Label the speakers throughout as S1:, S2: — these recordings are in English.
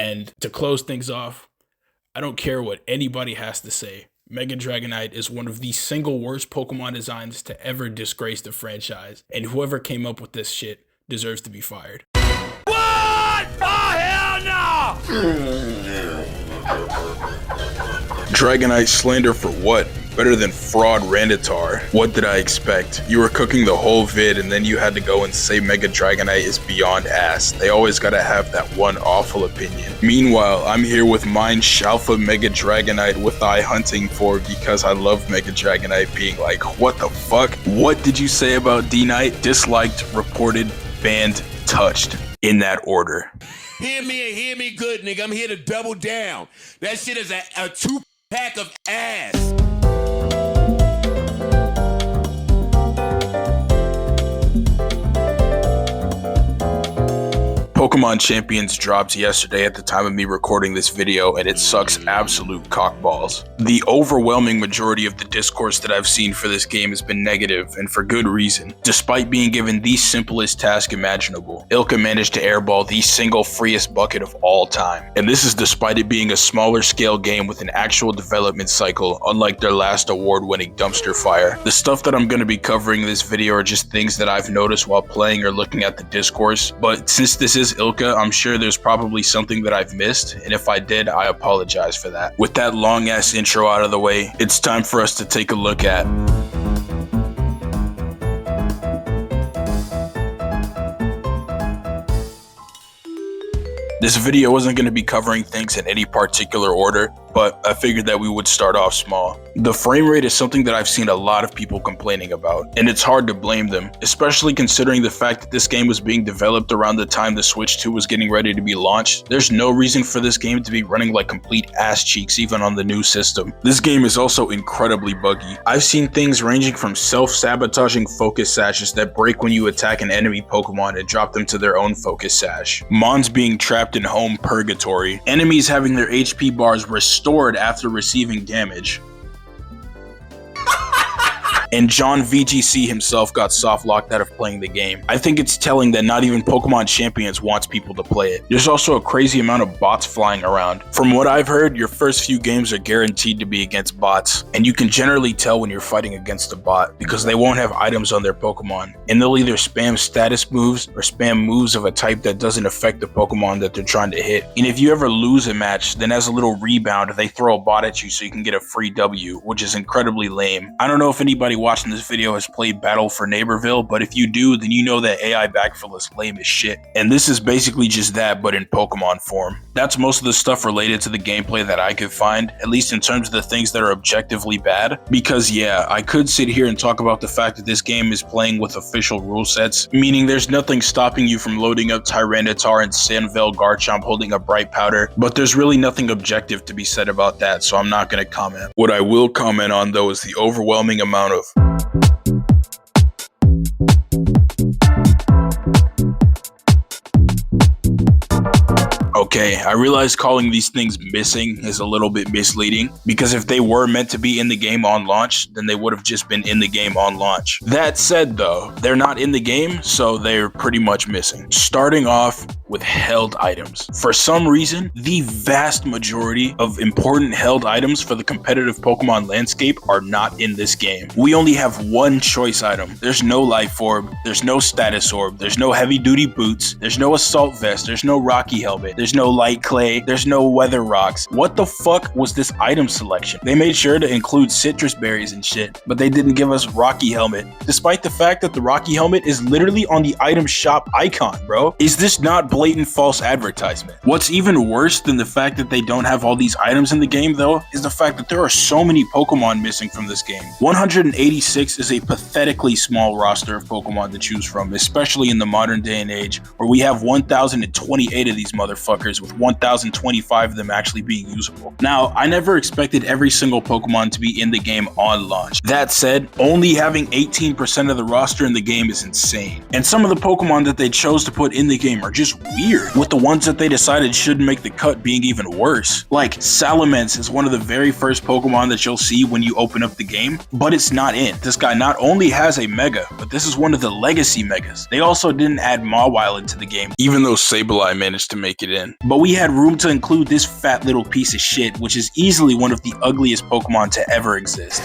S1: And to close things off, I don't care what anybody has to say. Mega Dragonite is one of the single worst Pokemon designs to ever disgrace the franchise, and whoever came up with this shit deserves to be fired.
S2: What? Oh, hell no!
S3: Dragonite slander for what? Better than fraud Randitar. What did I expect? You were cooking the whole vid and then you had to go and say Mega Dragonite is beyond ass. They always gotta have that one awful opinion. Meanwhile, I'm here with mine Shalfa Mega Dragonite with eye hunting for because I love Mega Dragonite being like, what the fuck? What did you say about D-Knight? Disliked, reported, banned, touched. In that order.
S2: Hear me and hear me good, nigga. I'm here to double down. That shit is a 2-pack of ass.
S3: Pokémon Champions dropped yesterday at the time of me recording this video, and it sucks absolute cockballs. The overwhelming majority of the discourse that I've seen for this game has been negative, and for good reason. Despite being given the simplest task imaginable, Ilka managed to airball the single freest bucket of all time. And this is despite it being a smaller scale game with an actual development cycle, unlike their last award-winning dumpster fire. The stuff that I'm going to be covering in this video are just things that I've noticed while playing or looking at the discourse, but since this is Ilka, I'm sure there's probably something that I've missed, and if I did, I apologize for that. With that long ass intro out of the way, it's time for us to take a look at this video wasn't going to be covering things in any particular order, but I figured that we would start off small. The frame rate is something that I've seen a lot of people complaining about, and it's hard to blame them, especially considering the fact that this game was being developed around the time the Switch 2 was getting ready to be launched. There's no reason for this game to be running like complete ass cheeks even on the new system. This game is also incredibly buggy. I've seen things ranging from self-sabotaging focus sashes that break when you attack an enemy Pokemon and drop them to their own focus sash, Mons being trapped in home purgatory, enemies having their HP bars restored after receiving damage, and John VGC himself got soft locked out of playing the game. I think it's telling that not even Pokémon Champions wants people to play it. There's also a crazy amount of bots flying around. From what I've heard, your first few games are guaranteed to be against bots, and you can generally tell when you're fighting against a bot because they won't have items on their Pokemon, and they'll either spam status moves or spam moves of a type that doesn't affect the Pokemon that they're trying to hit. And if you ever lose a match, then as a little rebound, they throw a bot at you so you can get a free W, which is incredibly lame. I don't know if anybody watching this video has played Battle for Neighborville, but if you do, then you know that AI backfill is lame as shit. And this is basically just that, but in Pokemon form. That's most of the stuff related to the gameplay that I could find, at least in terms of the things that are objectively bad. Because yeah, I could sit here and talk about the fact that this game is playing with official rule sets, meaning there's nothing stopping you from loading up Tyranitar and Sandvale Garchomp holding a bright powder, but there's really nothing objective to be said about that, so I'm not going to comment. What I will comment on though is the overwhelming amount of Okay, I realize calling these things missing is a little bit misleading, because if they were meant to be in the game on launch, then they would have just been in the game on launch. That said though, they're not in the game, so they're pretty much missing. Starting off with held items. For some reason, the vast majority of important held items for the competitive Pokemon landscape are not in this game. We only have one choice item. There's no Life Orb, there's no Status Orb, there's no Heavy Duty Boots, there's no Assault Vest, there's no Rocky Helmet, there's no Light Clay, there's no Weather Rocks. What the fuck was this item selection? They made sure to include citrus berries and shit, but they didn't give us Rocky Helmet, despite the fact that the Rocky Helmet is literally on the item shop icon, bro. Is this not blatant false advertisement? What's even worse than the fact that they don't have all these items in the game though, is the fact that there are so many Pokemon missing from this game. 186 is a pathetically small roster of Pokemon to choose from, especially in the modern day and age, where we have 1,028 of these motherfuckers, with 1,025 of them actually being usable. Now, I never expected every single Pokemon to be in the game on launch. That said, only having 18% of the roster in the game is insane. And some of the Pokemon that they chose to put in the game are just weird, with the ones that they decided shouldn't make the cut being even worse. Like, Salamence is one of the very first Pokemon that you'll see when you open up the game, but it's not in. This guy not only has a Mega, but this is one of the Legacy Megas. They also didn't add Mawile into the game, even though Sableye managed to make it in. But we had room to include this fat little piece of shit, which is easily one of the ugliest Pokemon to ever exist.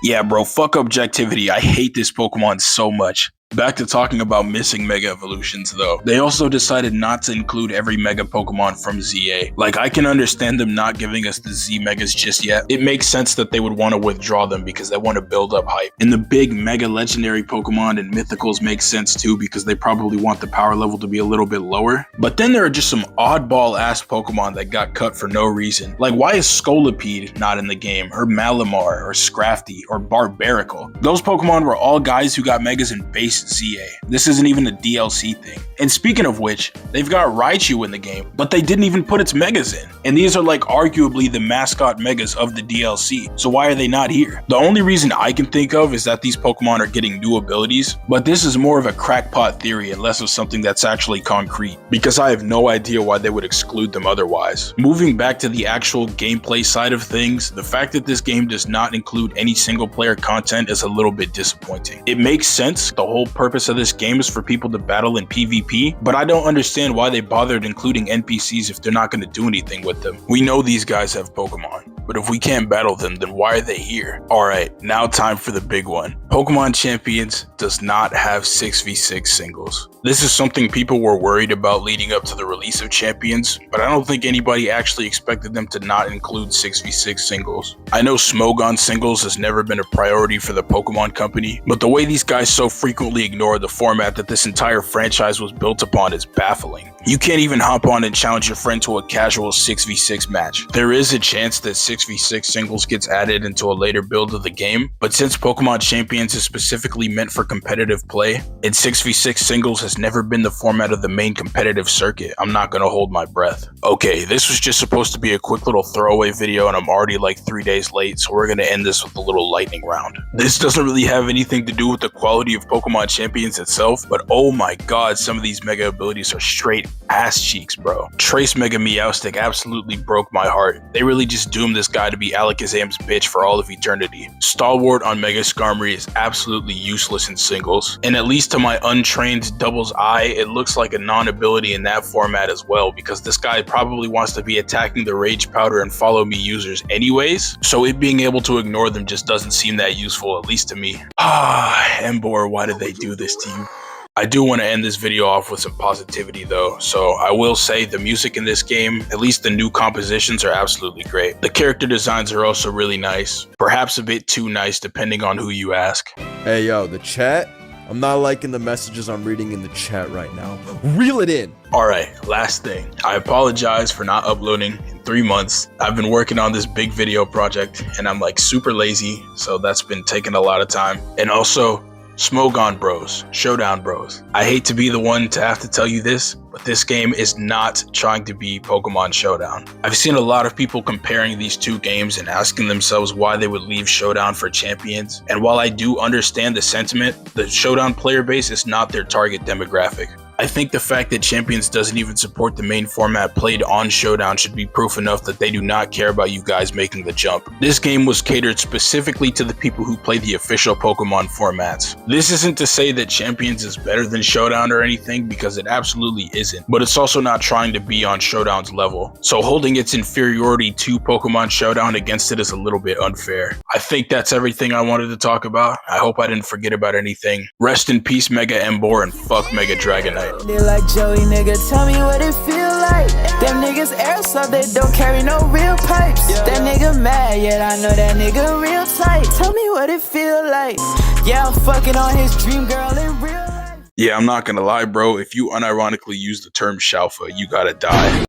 S3: Yeah, bro, fuck objectivity. I hate this Pokemon so much. Back to talking about missing Mega Evolutions though. They also decided not to include every Mega Pokemon from ZA. Like, I can understand them not giving us the Z Megas just yet. It makes sense that they would want to withdraw them because they want to build up hype. And the big Mega Legendary Pokemon and Mythicals make sense too because they probably want the power level to be a little bit lower. But then there are just some oddball ass Pokemon that got cut for no reason. Like, why is Scolipede not in the game? Or Malamar, or Scrafty, or Barbaracle? Those Pokemon were all guys who got Megas in base ZA. This isn't even a DLC thing. And speaking of which, they've got Raichu in the game, but they didn't even put its Megas in. And these are like arguably the mascot Megas of the DLC. So why are they not here? The only reason I can think of is that these Pokemon are getting new abilities, but this is more of a crackpot theory and less of something that's actually concrete, because I have no idea why they would exclude them otherwise. Moving back to the actual gameplay side of things, the fact that this game does not include any single player content is a little bit disappointing. It makes sense, the whole purpose of this game is for people to battle in PvP, but I don't understand why they bothered including NPCs if they're not going to do anything with them. We know these guys have Pokemon, but if we can't battle them, then why are they here? Alright, now time for the big one. Pokemon Champions does not have 6v6 singles. This is something people were worried about leading up to the release of Champions, but I don't think anybody actually expected them to not include 6v6 singles. I know Smogon singles has never been a priority for the Pokemon company, but the way these guys so frequently ignore the format that this entire franchise was built upon is baffling. You can't even hop on and challenge your friend to a casual 6v6 match. There is a chance that 6v6 singles gets added into a later build of the game, but since Pokemon Champions is specifically meant for competitive play, and 6v6 singles has never been the format of the main competitive circuit, I'm not gonna hold my breath. Okay, this was just supposed to be a quick little throwaway video and I'm already like 3 days late, so we're gonna end this with a little lightning round. This doesn't really have anything to do with the quality of Pokemon Champions itself, but oh my god, some of these Mega abilities are straight ass cheeks, bro. Trace Mega Meowstic absolutely broke my heart. They really just doomed this guy to be Alakazam's bitch for all of eternity. Stalwart on Mega Skarmory is absolutely useless in singles, and at least to my untrained Double's eye, it looks like a non-ability in that format as well, because this guy probably wants to be attacking the Rage Powder and Follow Me users anyways, so it being able to ignore them just doesn't seem that useful, at least to me. Emboar, why did they do this to you? I do want to end this video off with some positivity though, so I will say the music in this game, at least the new compositions, are absolutely great. The character designs are also really nice, perhaps a bit too nice depending on who you ask.
S4: Hey yo, the chat? I'm not liking the messages I'm reading in the chat right now. Reel it in!
S3: Alright, last thing. I apologize for not uploading in 3 months. I've been working on this big video project and I'm like super lazy, so that's been taking a lot of time. And also, Smogon bros, Showdown bros. I hate to be the one to have to tell you this, but this game is not trying to be Pokemon Showdown. I've seen a lot of people comparing these two games and asking themselves why they would leave Showdown for Champions. And while I do understand the sentiment, the Showdown player base is not their target demographic. I think the fact that Champions doesn't even support the main format played on Showdown should be proof enough that they do not care about you guys making the jump. This game was catered specifically to the people who play the official Pokemon formats. This isn't to say that Champions is better than Showdown or anything, because it absolutely isn't, but it's also not trying to be on Showdown's level. So holding its inferiority to Pokemon Showdown against it is a little bit unfair. I think that's everything I wanted to talk about. I hope I didn't forget about anything. Rest in peace, Mega Emboar, and fuck Mega Dragonite.
S5: They like Joey, nigga, tell me what it feel like. Them niggas airsoft, they don't carry no real pipes. That nigga mad, yet I know that nigga real tight. Tell me what it feel like. Yeah, I'm fucking on his dream girl in real life.
S3: Yeah, I'm not gonna lie, bro. If you unironically use the term Shalfa, you gotta die.